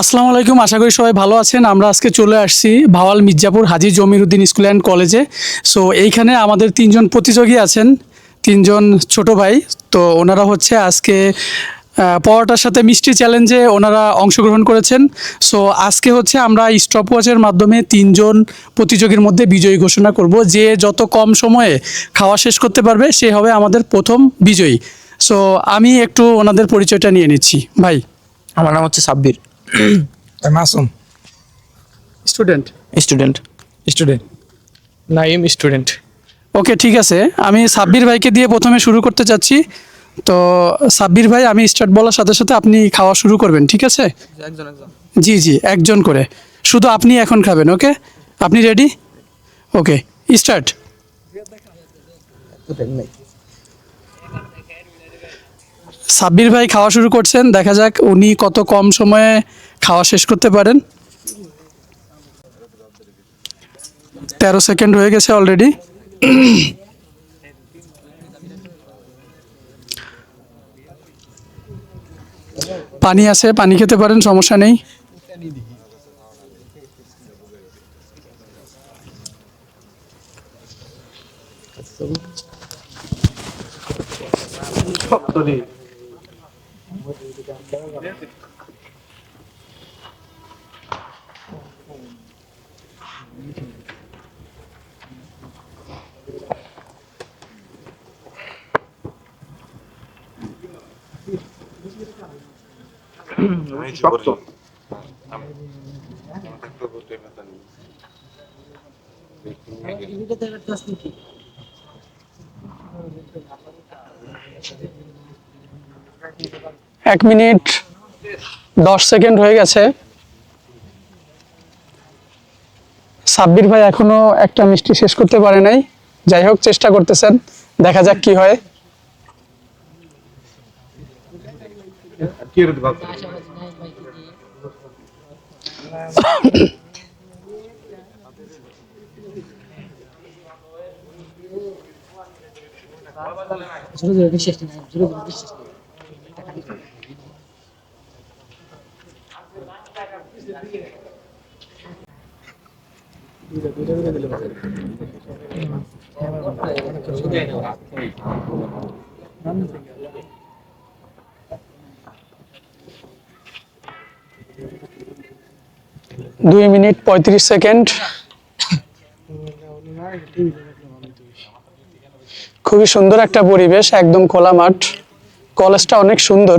আসসালামু আলাইকুম, আশা করি সবাই ভালো আছেন। আমরা আজকে চলে আসছি ভাওয়াল মির্জাপুর হাজী জমিরুদ্দিন স্কুল অ্যান্ড কলেজে। সো এইখানে আমাদের তিনজন প্রতিযোগী আছেন, তিনজন ছোট ভাই। তো ওনারা হচ্ছে আজকে পরোটার সাথে মিষ্টি চ্যালেঞ্জে ওনারা অংশগ্রহণ করেছেন। সো আজকে হচ্ছে আমরা স্টপওয়াচের মাধ্যমে তিনজন প্রতিযোগীর মধ্যে বিজয়ী ঘোষণা করব। যে যত কম সময়ে খাওয়া শেষ করতে পারবে সে হবে আমাদের প্রথম বিজয়ী। সো আমি একটু ওনাদের পরিচয়টা নিয়ে নিচ্ছি। ভাই, আমার নাম হচ্ছে Sabbir. Masum student. Student. Student. Naim student. Okay, ঠিক আছে। আমি সাব্বির ভাইকে দিয়ে প্রথমে শুরু করতে চাচ্ছি। তো সাব্বির ভাই, আমি স্টার্ট বলার সাথে সাথে আপনি খাওয়া শুরু করবেন, ঠিক আছে? একজন একজন। জি জি, একজন করে। শুধু আপনি এখন খাবেন, ওকে? আপনি রেডি? ওকে, স্টার্ট। সাব্বির ভাই খাওয়া শুরু করছেন, দেখা যাক উনি কত কম সময়ে খাওয়া শেষ করতে পারেন। 13 সেকেন্ড হয়ে গেছে অলরেডি। পানি আছে, পানি খেতে পারেন, সমস্যা নেই। শক্ত। 1 মিনিট 10 সেকেন্ড হয়ে গেছে। সাব্বির ভাই এখনো একটা মিষ্টি শেষ করতে পারে নাই। যাই হোক, চেষ্টা করতেছেন, দেখা যাক কি হয়। দুই মিনিট 35 সেকেন্ড। খুবই সুন্দর একটা পরিবেশ, একদম খোলা মাঠ। কলেজটা অনেক সুন্দর।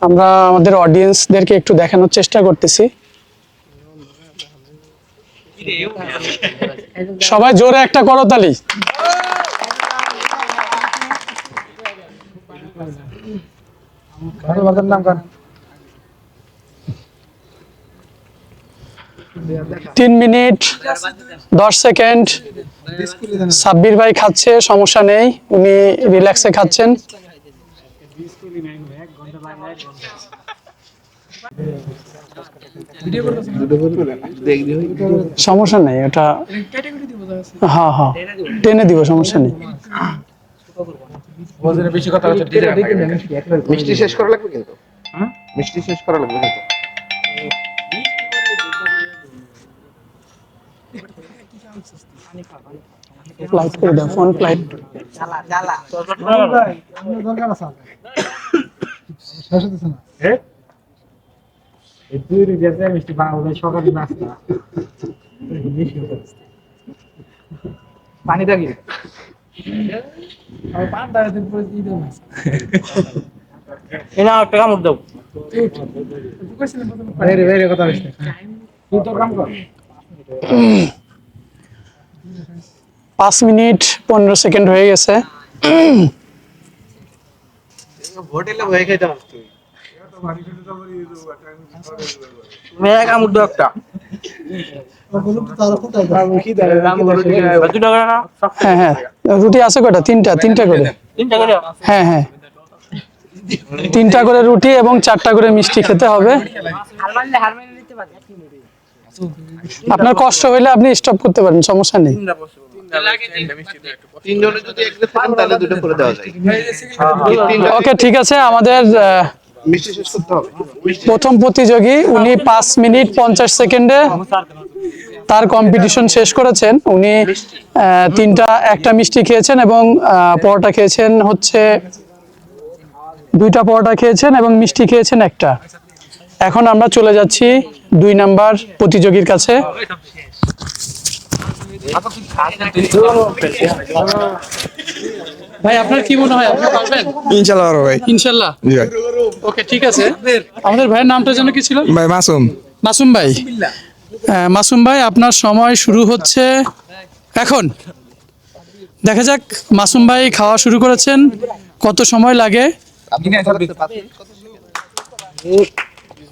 আমরা আমাদের অডিয়েন্সদেরকে একটু দেখানোর চেষ্টা করতেছি। সবাই জোরে একটা করতালি। নাম কার? 3 মিনিট 10 সেকেন্ড। সাব্বির ভাই খাচ্ছে, সমস্যা নেই, উনি রিল্যাক্সে খাচ্ছেন। সমস্যা নেই, ওটা হ্যাঁ হ্যাঁ টেনে দিব, সমস্যা নেই। বেশি কথা হচ্ছে। মিষ্টি শেষ করা লাগবে কিন্তু। মিষ্টি শেষ করা লাগবে কিন্তু। ফ্লাইট করে দাও, ফোন ফ্লাইট। পানি থাকি এনা একটা কামড় দাও। কথা তুই তো কাম কর। 5 মিনিট 15 সেকেন্ড হয়ে গেছে। হোটেলে বসে খেতে হবে তুই। মেয়ে কামড় দাও একটা। হ্যাঁ হ্যাঁ, রুটি আছে কয়টা? তিনটা করে। তিনটা করে। হ্যাঁ হ্যাঁ, 3টা করে রুটি এবং 4টা করে মিষ্টি খেতে হবে। আপনার কষ্ট হইলে আপনি স্টপ করতে পারেন, সমস্যা নেই। তিনজনে যদি একটু খান তাহলে দুটো করে দেওয়া যায়। ওকে, ঠিক আছে। আমাদের মিষ্টি শেষ করতে হবে। প্রথম প্রতিযোগী উনি 5 মিনিট 50 সেকেন্ডে তার কম্পিটিশন শেষ করেছেন। উনি একটা মিষ্টি খেয়েছেন এবং পরোটা খেয়েছেন হচ্ছে 2টা পরোটা খেয়েছেন এবং মিষ্টি খেয়েছেন একটা। এখন আমরা চলে যাচ্ছি 2 নাম্বার প্রতিযোগীর কাছে। ভাই আপনার কি মনে হয়, আপনি পারবেন? ইনশাল্লাহ পারবো ভাই। ইনশাল্লাহ। জি ভাই। ওকে, ঠিক আছে। আমাদের ভাইয়ের নামটা যেন কি ছিল? ভাই মাসুম। মাসুম ভাই। মাসুম ভাই, আপনার সময় শুরু হচ্ছে এখন। দেখা যাক মাসুম ভাই খাওয়া শুরু করেছেন, কত সময় লাগে।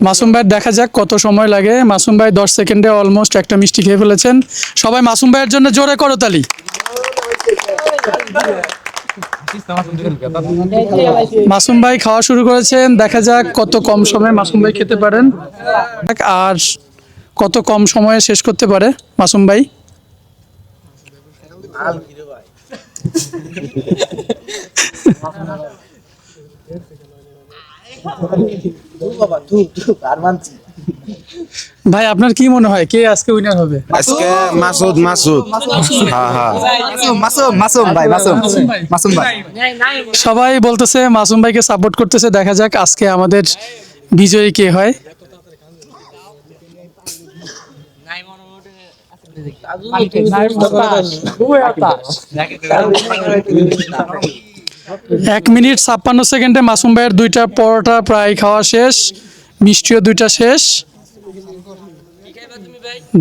মাসুম ভাই দেখা যাক কত সময় লাগে। মাসুম ভাই 10 সেকেন্ডে অলমোস্ট একটা মিষ্টি খেয়ে ফেলেছেন। সবাই মাসুম ভাইয়ের জন্য জোরে করতালি। মাসুম ভাই খাওয়া শুরু করেছেন, দেখা যাক কত কম সময়ে মাসুম ভাই খেতে পারেন আর কত কম সময়ে শেষ করতে পারে মাসুম ভাই। ভাই আপনার কি মনে হয় কে আজকে উইনার হবে? আজকে মাসুদ। হ্যাঁ হ্যাঁ। মাসুম ভাই। সবাই বলতেছে মাসুম ভাইকে সাপোর্ট করতেছে। দেখা যাক আজকে আমাদের বিজয়ী কে হয়। এক মিনিট 56 সেকেন্ডে মাসুম ভাইয়ের 2টা পরোটা প্রায় খাওয়া শেষ, মিষ্টিও 2টা শেষ।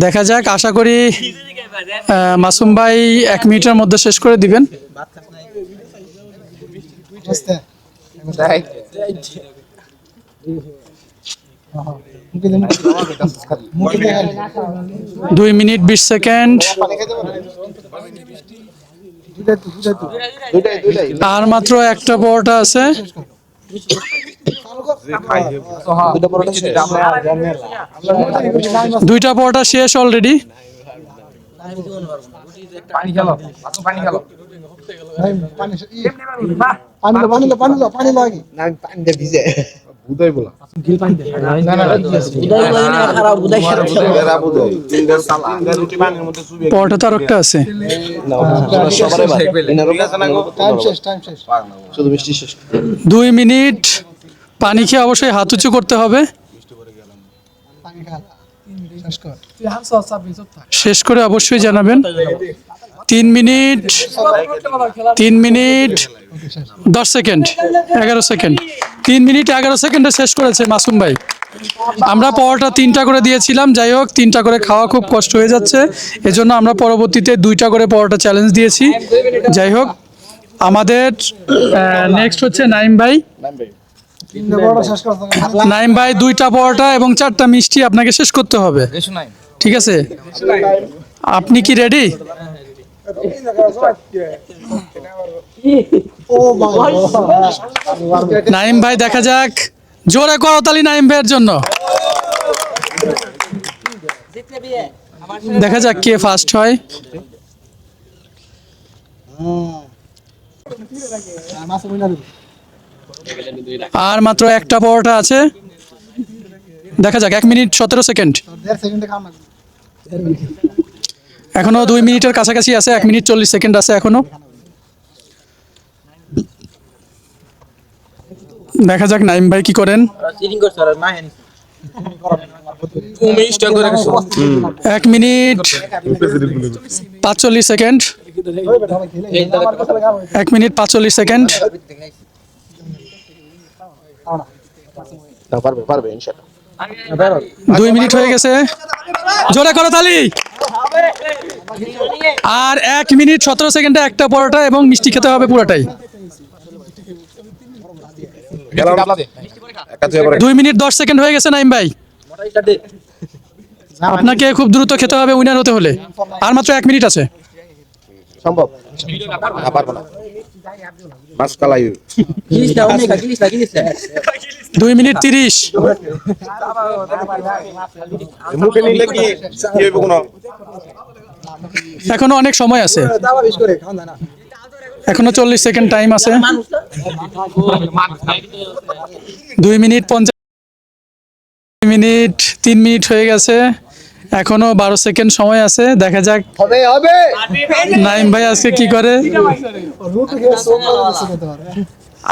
দেখা যাক, আশা করি মাসুম ভাই 1 মিনিটের মধ্যে শেষ করে দিবেন। দুই মিনিট 20 সেকেন্ড। আর মাত্র একটা পরোটা আছে। দুইটা পরোটা শেষ অলরেডি। পানি খেলো, পানি খেলো। বুদাই বলা। পরোটা তো আর একটা আছে। শুধু মিষ্টি শেষ। 2 মিনিট। পানি খেয়ে অবশ্যই হাত উঁচু করতে হবে। শেষ করে অবশ্যই জানাবেন। 3 মিনিট 10 সেকেন্ড 11 সেকেন্ড 3 মিনিট 11 সেকেন্ডে শেষ করেছে মাসুম ভাই। আমরা পরোটা 3টা করে দিয়েছিলাম, যাই হোক 3টা করে খাওয়া খুব কষ্ট হয়ে যাচ্ছে, এজন্য আমরা পরবর্তীতে 2টা করে পরোটা চ্যালেঞ্জ দিয়েছি। যাই হোক, আমাদের নেক্সট হচ্ছে নাইম ভাই। নাইম ভাই 2টা পরোটা এবং 4টা মিষ্টি আপনাকে শেষ করতে হবে, ঠিক আছে? আপনি কি রেডি? নাইম ভাই, দেখা যাক, জোরে করতালি নাইম ভাইয়ের জন্য। দেখা যাক কে ফার্স্ট হয়। আর মাত্র একটা পরোটা আছে। দেখা যাক। 1 মিনিট 17 সেকেন্ড। এখনো 2 মিনিটের কাছাকাছি আছে। 1 মিনিট 40 সেকেন্ড আছে এখনো। দেখা যাক নাইম ভাই কি করেন। 1 মিনিট 45 সেকেন্ড। 1 minute 45 second. পারবে ইনশাআল্লাহ। 2 মিনিট হয়ে গেছে। জোরে করো তালি। আর 1 মিনিট 17 সেকেন্ডে একটা পরোটা এবং মিষ্টি খেতে হবে পুরোটাই। 2 মিনিট 10 সেকেন্ড হয়ে গেছে নাইম ভাই। আপনাকে খুব দ্রুত খেতে হবে উইনার হতে হলে। আর মাত্র 1 মিনিট আছে। সম্ভব না, পারবো না। মাছ কালাই 2 মিনিট 30। মুখে নিলে কি হইব? কোনো এখনো অনেক সময় আছে। এখনো 40 সেকেন্ড টাইম আছে। 2 মিনিট 50 মিনিট 3 মিনিট হয়ে গেছে, এখনো 12 সেকেন্ড সময় আছে। দেখা যাক নাইম ভাই আজকে কি করে।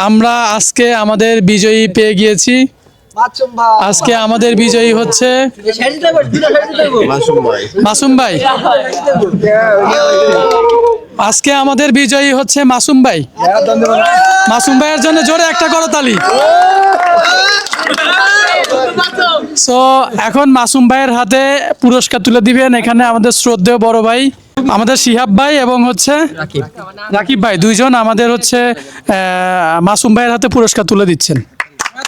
আমরা আজকে আমাদের বিজয়ী পেয়ে গিয়েছি। আজকে আমাদের বিজয়ী হচ্ছে মাসুম ভাই। আজকে আমাদের বিজয়ী হচ্ছে মাসুম ভাই। মাসুম ভাইয়ের জন্য জোরে একটা করতালি। সো এখন মাসুম ভাইয়ের হাতে পুরস্কার তুলে দিবেন এখানে আমাদের শ্রদ্ধেয় বড় ভাই আমাদের শিহাব ভাই এবং হচ্ছে রাকিব ভাই, দুইজন আমাদের হচ্ছে মাসুম ভাইয়ের হাতে পুরস্কার তুলে দিচ্ছেন।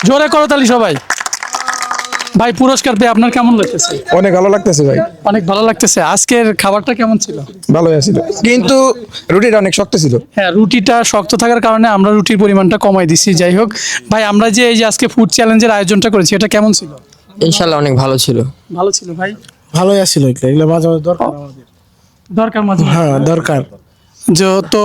জোরে করতালি সবাই। ভাই পুরস্কার পেয়ে আপনার কেমন লাগতেছে? অনেক ভালো লাগতেছে ভাই, অনেক ভালো লাগতেছে। আজকের খাবারটা কেমন ছিল? ভালো আছিল, কিন্তু রুটিটা অনেক শক্ত ছিল। হ্যাঁ, রুটিটা শক্ত থাকার কারণে আমরা রুটির পরিমাণটা কমাই দিছি। যাই হোক ভাই, আমরা যে এই যে আজকে ফুড চ্যালেঞ্জের আয়োজনটা করেছি এটা কেমন ছিল? ইনশাল্লাহ অনেক ভালো ছিল। ভালো ছিল ভাই। ভালোই আসছিল, এগুলো মাঝে মাঝে দরকার আমাদের। দরকার মাঝে মাঝে। হ্যাঁ দরকার। তো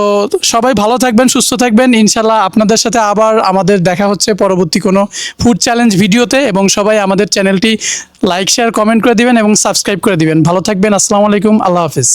সবাই ভালো থাকবেন, সুস্থ থাকবেন। ইনশাল্লাহ আপনাদের সাথে আবার আমাদের দেখা হচ্ছে পরবর্তী কোনো ফুড চ্যালেঞ্জ ভিডিওতে। এবং সবাই আমাদের চ্যানেলটি লাইক, শেয়ার, কমেন্ট করে দিবেন এবং সাবস্ক্রাইব করে দিবেন। ভালো থাকবেন। আসসালামু আলাইকুম, আল্লাহ হাফিজ।